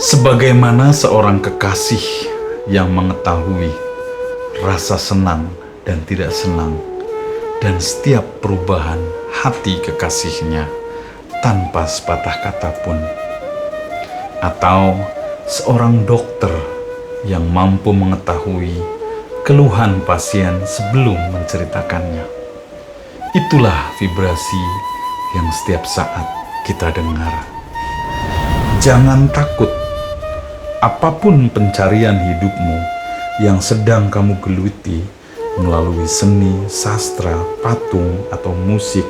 Sebagaimana seorang kekasih yang mengetahui rasa senang dan tidak senang dan setiap perubahan hati kekasihnya tanpa sepatah kata pun, atau seorang dokter yang mampu mengetahui keluhan pasien sebelum menceritakannya. Itulah vibrasi yang setiap saat kita dengar. Jangan takut. Apapun pencarian hidupmu yang sedang kamu geluti melalui seni, sastra, patung, atau musik,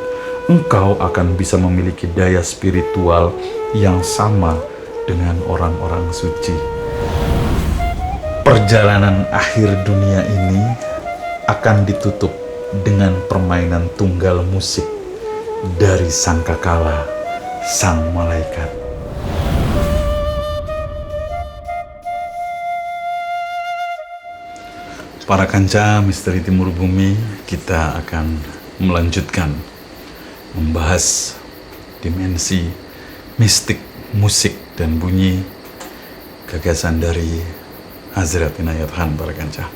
engkau akan bisa memiliki daya spiritual yang sama dengan orang-orang suci. Perjalanan akhir dunia ini akan ditutup dengan permainan tunggal musik dari sangkakala sang malaikat. Para kanca misteri timur bumi, kita akan melanjutkan membahas dimensi mistik, musik, dan bunyi gagasan dari Hazrat Inayat Khan, para kanca.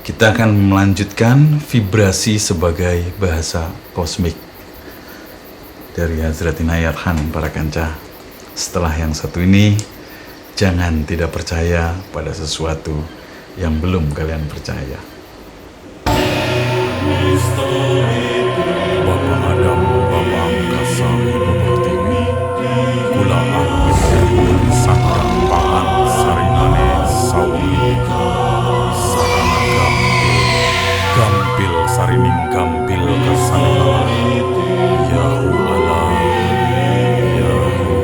Kita akan melanjutkan vibrasi sebagai bahasa kosmik dari Hazrat Inayat Khan, para kanca. Setelah yang satu ini, jangan tidak percaya pada sesuatu yang belum kalian percaya. Bapa Adam, Bapa Angkasa, Ibu Pertiwi, Kula Arwis, Sakang Pahan, Sarimane, Saumi, Sarana Gampil, Sarining Gampil, Kasanala, Yahu Allah, Yahu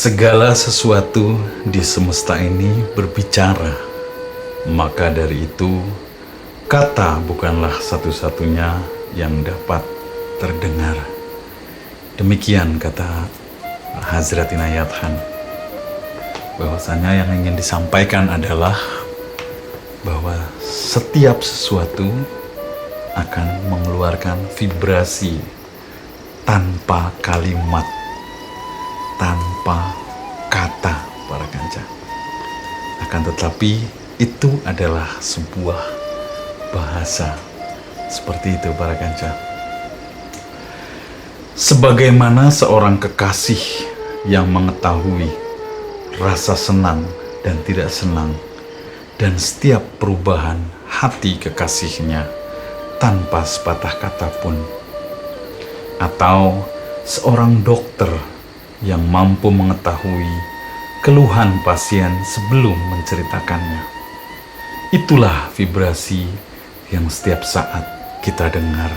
Segala sesuatu di semesta ini berbicara. Maka dari itu, kata bukanlah satu-satunya yang dapat terdengar. Demikian kata Hazrat Inayat Khan. Bahwasanya yang ingin disampaikan adalah bahwa setiap sesuatu akan mengeluarkan vibrasi tanpa kalimat, tanpa kata, para kanca. Akan tetapi itu adalah sebuah bahasa. Seperti itu, para kanca. Sebagaimana seorang kekasih yang mengetahui rasa senang dan tidak senang dan setiap perubahan hati kekasihnya tanpa sepatah kata pun, atau seorang dokter yang mampu mengetahui keluhan pasien sebelum menceritakannya. Itulah vibrasi yang setiap saat kita dengar.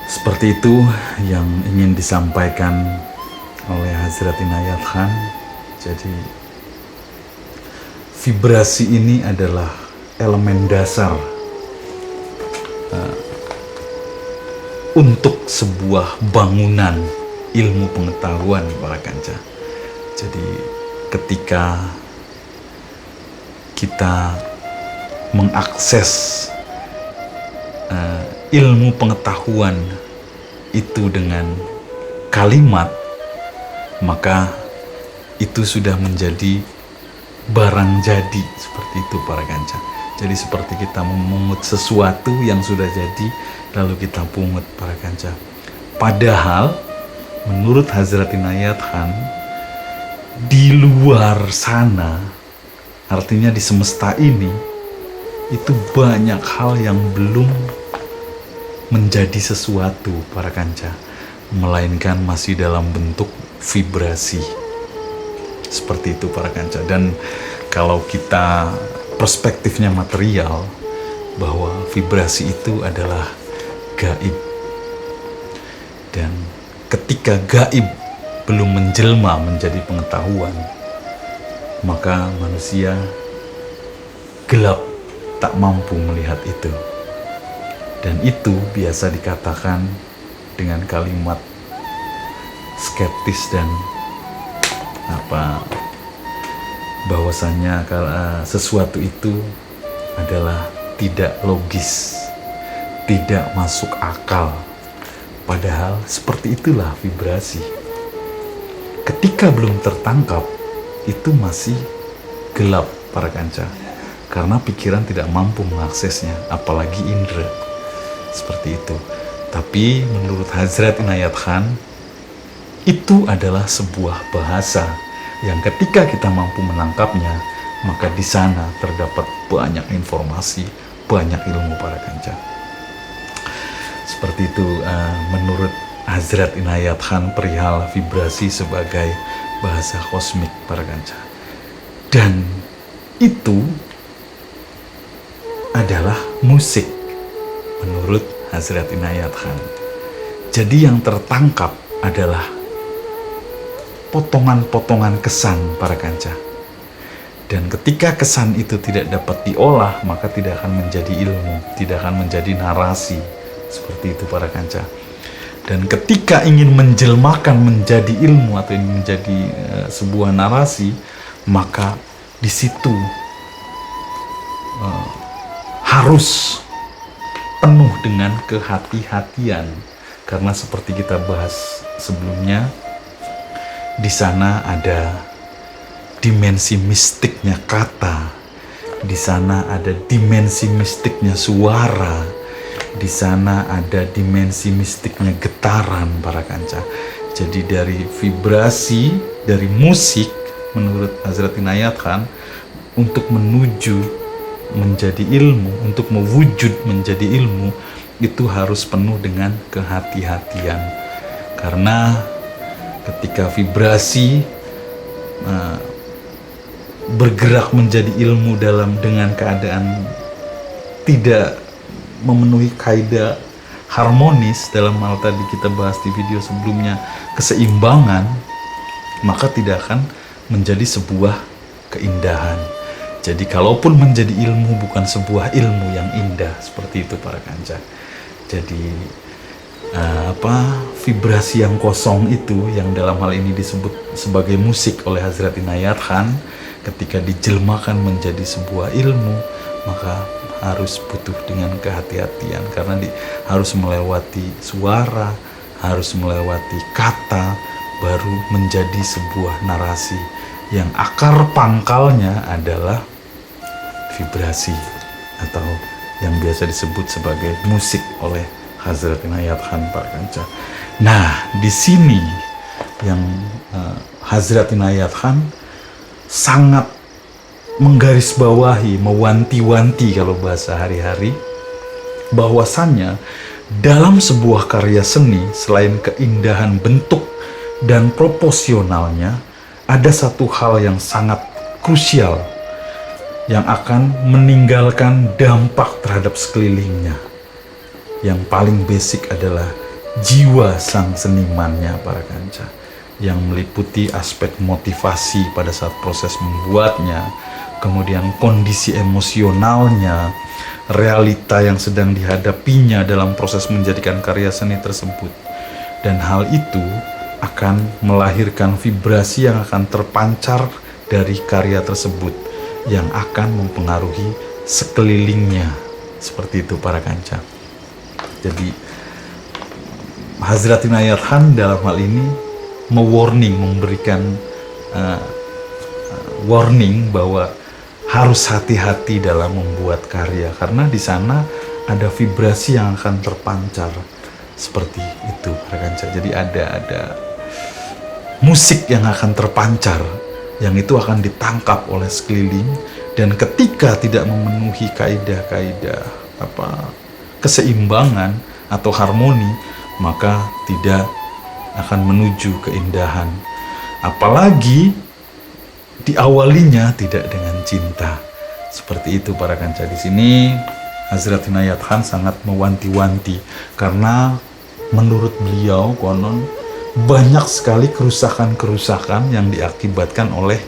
Seperti itu yang ingin disampaikan oleh Hazrat Inayat Khan. Jadi vibrasi ini adalah elemen dasar untuk sebuah bangunan ilmu pengetahuan, para kanca. Jadi ketika kita mengakses ilmu pengetahuan itu dengan kalimat, maka itu sudah menjadi barang jadi. Seperti itu, para kanca. Jadi seperti kita memungut sesuatu yang sudah jadi, lalu kita pungut, para kanca. Padahal menurut Hazrat Inayat Khan, di luar sana, artinya di semesta ini, itu banyak hal yang belum menjadi sesuatu, para kanca, melainkan masih dalam bentuk vibrasi. Seperti itu, para kanca. Dan kalau kita perspektifnya material, bahwa vibrasi itu adalah gaib. Dan ketika gaib belum menjelma menjadi pengetahuan, maka manusia gelap, tak mampu melihat itu. Dan itu biasa dikatakan dengan kalimat skeptis dan bahwasanya sesuatu itu adalah tidak logis, tidak masuk akal. Padahal seperti itulah vibrasi. Ketika belum tertangkap, itu masih gelap para kanca, karena pikiran tidak mampu mengaksesnya, apalagi indera. Seperti itu. Tapi menurut Hazrat Inayat Khan, itu adalah sebuah bahasa yang ketika kita mampu menangkapnya, maka di sana terdapat banyak informasi, banyak ilmu para kanca. Seperti itu menurut Hazrat Inayat Khan perihal vibrasi sebagai bahasa kosmik para kanca. Dan itu adalah musik menurut Hazrat Inayat Khan. Jadi yang tertangkap adalah potongan-potongan kesan para kanca. Dan ketika kesan itu tidak dapat diolah, maka tidak akan menjadi ilmu, tidak akan menjadi narasi. Seperti itu para kanca. Dan ketika ingin menjelmakan menjadi ilmu atau ingin menjadi sebuah narasi, maka di situ harus penuh dengan kehati-hatian. Karena seperti kita bahas sebelumnya, di sana ada dimensi mistiknya kata, di sana ada dimensi mistiknya suara, di sana ada dimensi mistiknya getaran para kanca. Jadi dari vibrasi, dari musik menurut Hazrat Inayat Khan, untuk menuju menjadi ilmu, untuk mewujud menjadi ilmu, itu harus penuh dengan kehati-hatian. Karena ketika vibrasi bergerak menjadi ilmu dengan keadaan tidak memenuhi kaidah harmonis, dalam hal tadi kita bahas di video sebelumnya, keseimbangan, maka tidak akan menjadi sebuah keindahan. Jadi kalaupun menjadi ilmu, bukan sebuah ilmu yang indah. Seperti itu para kanca. Jadi vibrasi yang kosong itu, yang dalam hal ini disebut sebagai musik oleh Hazrat Inayat Khan, ketika dijelmakan menjadi sebuah ilmu, maka harus butuh dengan kehati-hatian, karena harus melewati suara, harus melewati kata, baru menjadi sebuah narasi yang akar pangkalnya adalah vibrasi, atau yang biasa disebut sebagai musik oleh Hazrat Inayat Khan para kanca. Nah, di sini yang Hazrat Inayat Khan sangat menggarisbawahi, mewanti-wanti kalau bahasa hari-hari, bahwasannya dalam sebuah karya seni, selain keindahan bentuk dan proporsionalnya, ada satu hal yang sangat krusial yang akan meninggalkan dampak terhadap sekelilingnya. Yang paling basic adalah jiwa sang senimannya para kanca, yang meliputi aspek motivasi pada saat proses membuatnya, kemudian kondisi emosionalnya, realita yang sedang dihadapinya dalam proses menjadikan karya seni tersebut. Dan hal itu akan melahirkan vibrasi yang akan terpancar dari karya tersebut, yang akan mempengaruhi sekelilingnya. Seperti itu para kanca. Jadi Hazrat Inayat Khan dalam hal ini memberikan warning bahwa harus hati-hati dalam membuat karya, karena di sana ada vibrasi yang akan terpancar. Seperti itu para kanca. Jadi ada musik yang akan terpancar, yang itu akan ditangkap oleh sekeliling, dan ketika tidak memenuhi kaidah-kaidah keseimbangan atau harmoni, maka tidak akan menuju keindahan. Apalagi diawalinya tidak dengan cinta. Seperti itu para kanca. Di sini Hazrat Inayat Khan sangat mewanti-wanti, karena menurut beliau konon banyak sekali kerusakan-kerusakan yang diakibatkan oleh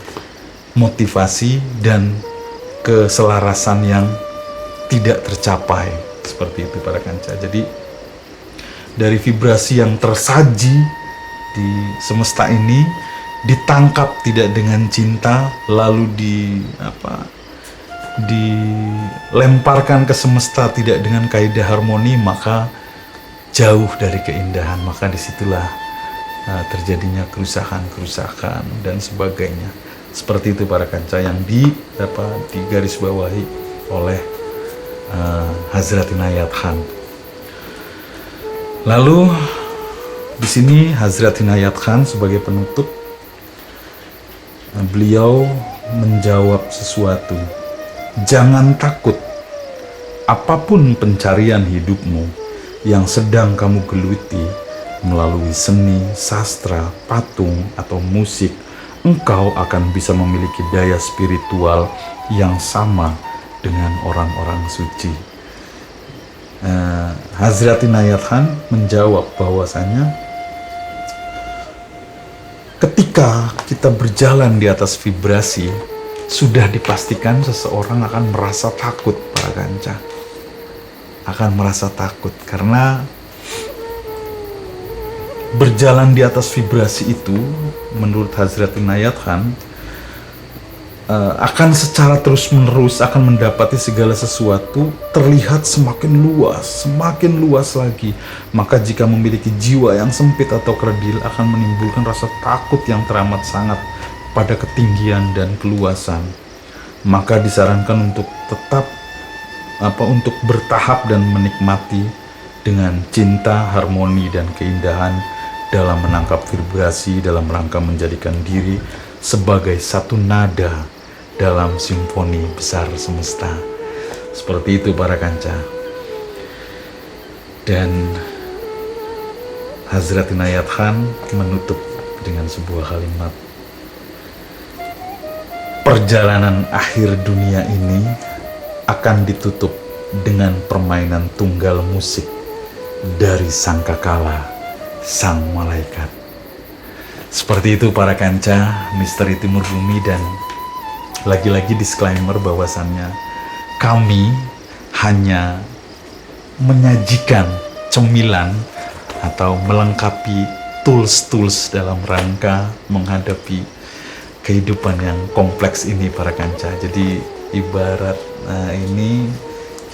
motivasi dan keselarasan yang tidak tercapai. Seperti itu para kanca. Jadi dari vibrasi yang tersaji di semesta ini, ditangkap tidak dengan cinta, lalu dilemparkan ke semesta tidak dengan kaidah harmoni, maka jauh dari keindahan. Maka disitulah terjadinya kerusakan dan sebagainya. Seperti itu para kanca yang digarisbawahi oleh Hazrat Inayat Khan. Lalu di sini Hazrat Inayat Khan sebagai penutup, beliau menjawab sesuatu. Jangan takut, apapun pencarian hidupmu yang sedang kamu geluti melalui seni, sastra, patung, atau musik, engkau akan bisa memiliki daya spiritual yang sama dengan orang-orang suci. Hazrat Inayat Khan menjawab bahwasanya ketika kita berjalan di atas vibrasi, sudah dipastikan seseorang akan merasa takut para kanca. Akan merasa takut karena berjalan di atas vibrasi itu menurut Hazrat Inayat Khan akan secara terus-menerus akan mendapati segala sesuatu terlihat semakin luas lagi. Maka jika memiliki jiwa yang sempit atau kerdil akan menimbulkan rasa takut yang teramat sangat pada ketinggian dan keluasan. Maka disarankan untuk tetap untuk bertahap dan menikmati dengan cinta, harmoni, dan keindahan dalam menangkap vibrasi, dalam rangka menjadikan diri sebagai satu nada dalam simfoni besar semesta. Seperti itu para kanca. Dan Hazrat Inayat Khan menutup dengan sebuah kalimat, perjalanan akhir dunia ini akan ditutup dengan permainan tunggal musik dari sangkakala sang malaikat. Seperti itu para kanca Misteri Timur Bumi. Dan lagi-lagi disclaimer bahwasannya kami hanya menyajikan cemilan atau melengkapi tools dalam rangka menghadapi kehidupan yang kompleks ini para kanca. Jadi ibarat ini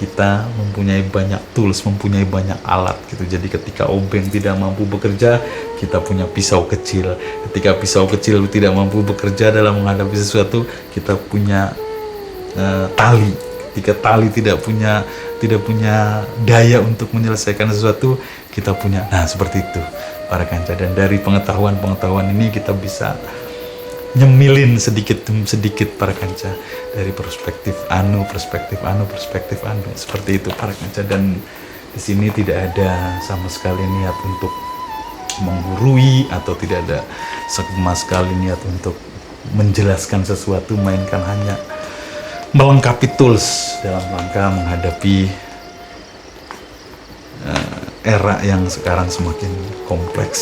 kita mempunyai banyak tools, mempunyai banyak alat gitu. Jadi ketika obeng tidak mampu bekerja, kita punya pisau kecil. Ketika pisau kecil tidak mampu bekerja dalam menghadapi sesuatu, kita punya tali. Ketika tali tidak punya daya untuk menyelesaikan sesuatu, kita punya. Nah, seperti itu para kanca. Dan dari pengetahuan ini kita bisa nyemilin sedikit demi sedikit para kanca dari perspektif anu seperti itu para kanca. Dan di sini tidak ada sama sekali niat untuk menggurui atau tidak ada sama sekali niat untuk menjelaskan sesuatu, mainkan hanya melengkapi tools dalam rangka menghadapi era yang sekarang semakin kompleks.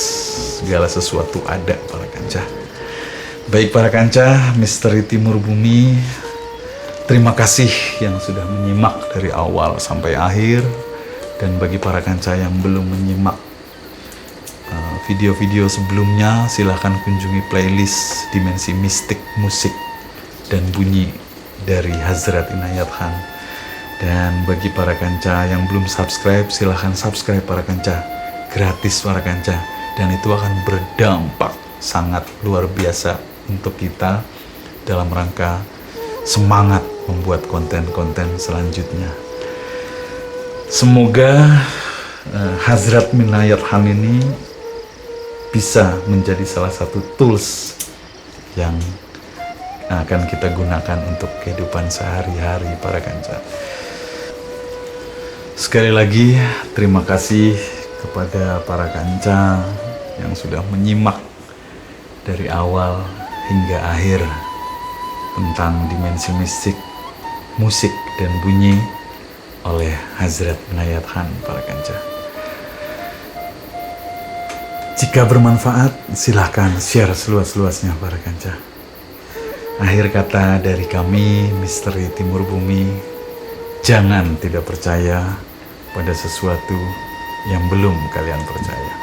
Segala sesuatu ada para kanca. Baik para kanca Misteri Timur Bumi, terima kasih yang sudah menyimak dari awal sampai akhir. Dan bagi para kanca yang belum menyimak video-video sebelumnya, silahkan kunjungi playlist Dimensi Mistik, Musik, dan Bunyi dari Hazrat Inayat Khan. Dan bagi para kanca yang belum subscribe, silahkan subscribe para kanca, gratis para kanca. Dan itu akan berdampak sangat luar biasa untuk kita dalam rangka semangat membuat konten-konten selanjutnya. Semoga Hazrat Inayat Khan ini bisa menjadi salah satu tools yang akan kita gunakan untuk kehidupan sehari-hari para kanca. Sekali lagi terima kasih kepada para kanca yang sudah menyimak dari awal hingga akhir tentang Dimensi Mistik, Musik, dan Bunyi oleh Hazrat Inayat Khan para kanca. Jika bermanfaat, silahkan share seluas-luasnya para kanca. Akhir kata dari kami Misteri Timur Bumi, jangan tidak percaya pada sesuatu yang belum kalian percaya.